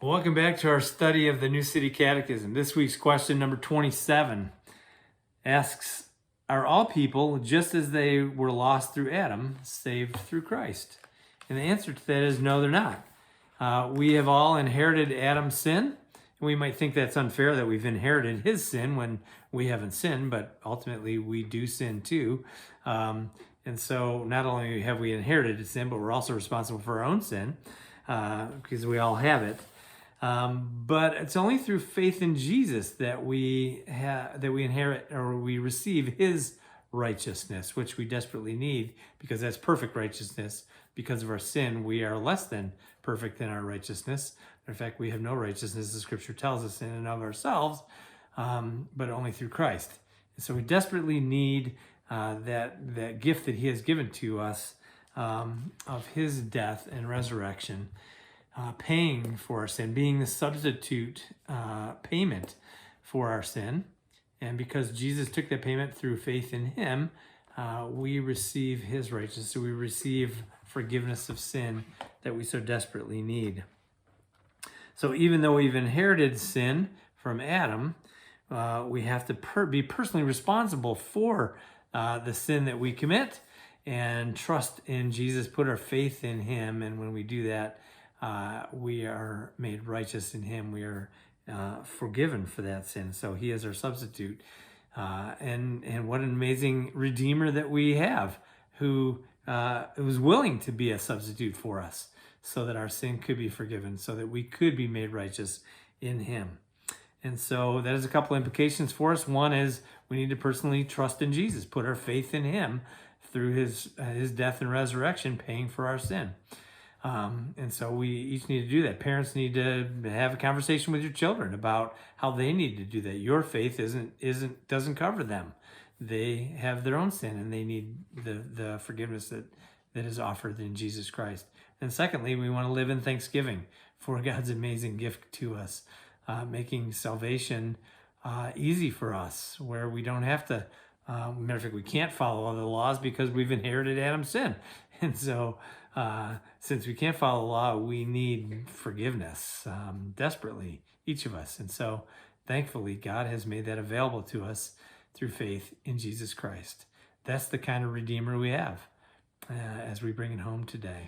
Welcome back to our study of the New City Catechism. This week's question, number 27, asks, are all people, just as they were lost through Adam, saved through Christ? And the answer to that is no, they're not. We have all inherited Adam's sin. And we might think that's unfair that we've inherited his sin when we haven't sinned, but ultimately we do sin too. And so not only have we inherited his sin, but we're also responsible for our own sin because we all have it. But it's only through faith in Jesus that we inherit or we receive his righteousness, which we desperately need because that's perfect righteousness. Because of our sin, we are less than perfect in our righteousness. In fact, we have no righteousness, the scripture tells us, in and of ourselves, but only through Christ. And so we desperately need that gift that he has given to us of his death and resurrection. Paying for our sin, being the substitute payment for our sin. And because Jesus took that payment through faith in him, we receive his righteousness. So we receive forgiveness of sin that we so desperately need. So even though we've inherited sin from Adam, we have to be personally responsible for the sin that we commit and trust in Jesus, put our faith in him. And when we do that, we are made righteous in him. We are forgiven for that sin. So he is our substitute. And what an amazing Redeemer that we have, who was willing to be a substitute for us so that our sin could be forgiven, so that we could be made righteous in him. And so that has a couple implications for us. One is we need to personally trust in Jesus, put our faith in him through his death and resurrection, paying for our sin. And so we each need to do that. Parents need to have a conversation with your children about how they need to do that. Your faith doesn't cover them. They have their own sin and they need the forgiveness that is offered in Jesus Christ. And secondly, we want to live in thanksgiving for God's amazing gift to us, making salvation easy for us, where we don't have to. Matter of fact, we can't follow all the laws because we've inherited Adam's sin. And so since we can't follow the law, we need forgiveness desperately, each of us. And so thankfully, God has made that available to us through faith in Jesus Christ. That's the kind of Redeemer we have as we bring it home today.